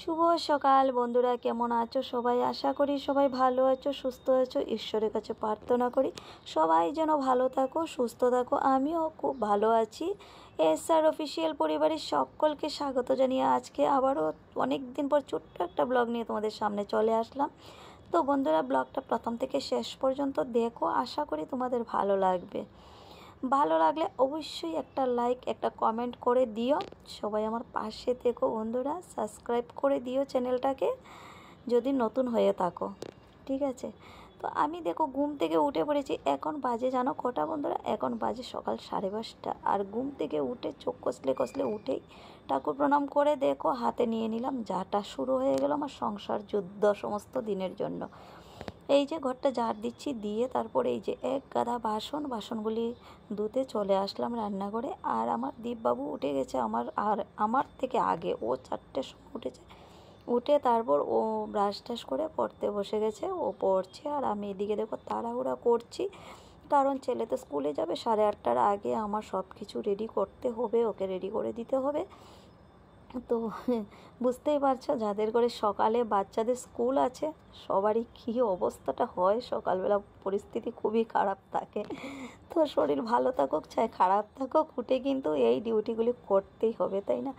শুভ সকাল বন্ধুরা, কেমন আছো সবাই? আশা করি সবাই ভালো আছো, সুস্থ আছো। ঈশ্বরের কাছে প্রার্থনা করি সবাই যেন ভালো থাকো, সুস্থ থাকো। আমিও খুব ভালো আছি। SR অফিসিয়াল পরিবারের সকলকে স্বাগত জানিয়ে আজকে আবারও অনেক দিন পর ছোট্ট একটা ব্লগ নিয়ে তোমাদের সামনে চলে আসলাম। তো বন্ধুরা, ব্লগটা প্রথম থেকে শেষ পর্যন্ত দেখো, আশা করি তোমাদের ভালো লাগবে। ভালো লাগলে অবশ্যই একটা লাইক, একটা কমেন্ট করে দিও। সবাই আমার পাশে থেকো বন্ধুরা, সাবস্ক্রাইব করে দিও চ্যানেলটাকে যদি নতুন হয়ে থাকো, ঠিক আছে? তো আমি দেখো ঘুম থেকে উঠে পড়েছি। এখন বাজে জানো কটা বন্ধুরা? এখন বাজে সকাল 5:30। আর ঘুম থেকে উঠে চোখ কষলে কষলে উঠেই ঠাকুর প্রণাম করে দেখো হাতে নিয়ে নিলাম যাটা। শুরু হয়ে গেল আমার সংসার যুদ্ধ সমস্ত দিনের জন্য। এই যে ঘরটা ঝাড় দিচ্ছি, দিয়ে তারপরে এই যে এক গাদা বাসনগুলি ধুতে চলে আসলাম রান্নাঘরে। আর আমার দীপবাবু উঠে গেছে আমার থেকে আগে। ও 4টের সময় উঠেছে। উঠে তারপর ও ব্রাশ টাশ করে পড়তে বসে গেছে, ও পড়ছে। আর আমি এদিকে দেখো তাড়াহুড়া করছি, কারণ ছেলে তো স্কুলে যাবে 8:30টার আগে। আমার সব কিছু রেডি করতে হবে, ওকে রেডি করে দিতে হবে। তো বুঝতেই পারছো, যাদের করে সকালে বাচ্চাদের স্কুল আছে সবারই কী অবস্থাটা হয়। সকালবেলা পরিস্থিতি খুবই খারাপ থাকে। তো শরীর ভালো থাকুক চাই খারাপ থাকুক, উঠে কিন্তু এই ডিউটিগুলি করতেই হবে, তাই না?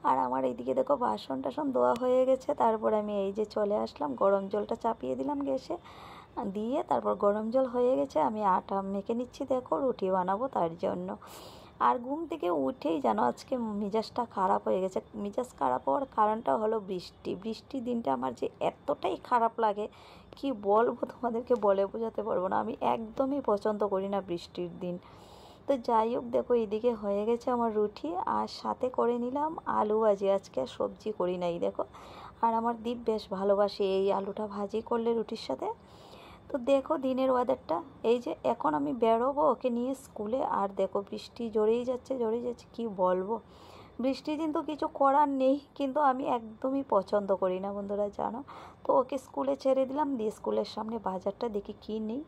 আর আমার এইদিকে দেখো বাসন টাসন ধোয়া হয়ে গেছে। তারপর আমি এই যে চলে আসলাম, গরম জলটা চাপিয়ে দিলাম গ্যাসে, দিয়ে তারপর গরম জল হয়ে গেছে। আমি আটা মেখে নিচ্ছি দেখো, রুটি বানাবো তার জন্য। আর ঘুম থেকে উঠেই জানো আজকে মেজাজটা খারাপ হয়ে গেছে। মেজাজ খারাপ হওয়ার কারণটা হলো বৃষ্টির দিনটা আমার যে এতটাই খারাপ লাগে কি বলবো তোমাদেরকে, বলে বোঝাতে পারবো না। আমি একদমই পছন্দ করি না বৃষ্টির দিন। তো যাই হোক, দেখো এইদিকে হয়ে গেছে আমার রুটি, আর সাথে করে নিলাম আলু ভাজি। আজকে সবজি করি নাই দেখো। আর আমার দীপ বেশ ভালোবাসে এই আলুটা ভাজি করলে রুটির সাথে। তো দেখো দিনের ওয়েদারটা, এই যে এখন আমি বেরোবো ওকে নিয়ে স্কুলে। আর দেখো বৃষ্টি জোরেই যাচ্ছে কি বলবো। বৃষ্টি কিন্তু কিছু করার নেই, কিন্তু আমি একদমই পছন্দ করি না বন্ধুরা, জানো। তো ওকে স্কুলে ছেড়ে দিলাম, দিয়ে স্কুলের সামনে বাজারটা দেখি কী নেই।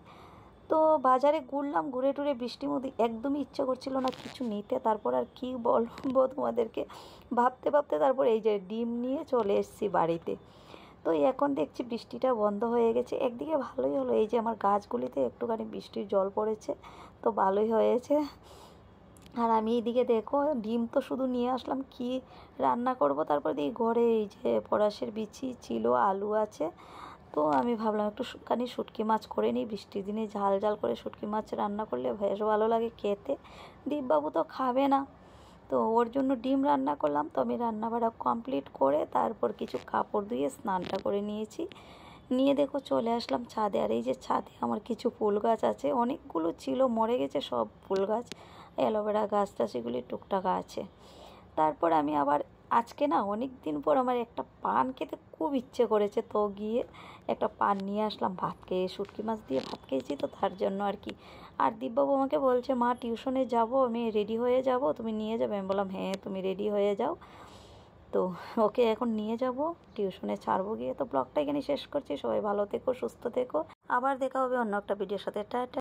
তো বাজারে ঘুরলাম, ঘুরে টুরে বৃষ্টির মধ্যে একদমই ইচ্ছে করছিল না কিছু নিতে। তারপর আর কি বলবো তোমাদেরকে, ভাবতে ভাবতে তারপর এই যে ডিম নিয়ে চলে এসেছি বাড়িতে। তো এখন দেখছি বৃষ্টিটা বন্ধ হয়ে গেছে, একদিকে ভালোই হলো। এই যে আমার গাছগুলিতে একটুখানি বৃষ্টির জল পড়েছে, তো ভালোই হয়েছে। আর আমি এইদিকে দেখো ডিম তো শুধু নিয়ে আসলাম, কি রান্না করব। তারপর দিই ঘরে এই যে পটাশের বিচি ছিল, আলু আছে। তো আমি ভাবলাম একটুখানি শুটকি মাছ করে নিই। বৃষ্টির দিনে ঝাল ঝাল করে শুটকি মাছ রান্না করলে বেশ ভালো লাগে খেতে। দীপবাবু তো খাবে না, তো ওর জন্য ডিম রান্না করলাম। তো আমি রান্নাবাড়া কমপ্লিট করে তারপর কিছু কাপড় ধুয়ে স্নানটা করে নিয়েছি। নিয়ে দেখো চলে আসলাম ছাদে। আর এই যে ছাদে আমার কিছু ফুল গাছ আছে, অনেকগুলো ছিল, মরে গেছে সব ফুল গাছ। অ্যালোভেরা গাছটা সেগুলি টুকটাক আছে। তারপর আমি আবার আজকে না অনেক দিন পর আমার একটা পান খেতে খুব ইচ্ছে করেছে, তো গিয়ে একটা পান নিয়ে আসলাম। ভাত খেয়ে শুটকি মাছ দিয়ে ভাত খেয়েছি, তো তার জন্য আর কি। আর দীপবাবু আমাকে বলছে, মা টিউশনে যাব, আমি রেডি হয়ে যাব, তুমি নিয়ে যাবে? আমি বললাম হ্যাঁ তুমি রেডি হয়ে যাও। তো ওকে এখন নিয়ে যাব, টিউশনে ছাড়বো গিয়ে। তো ব্লগটা এখানে শেষ করছি। সবাই ভালো থেকো, সুস্থ থেকো। আবার দেখা হবে অন্য একটা ভিডিওর সাথে। টাটা।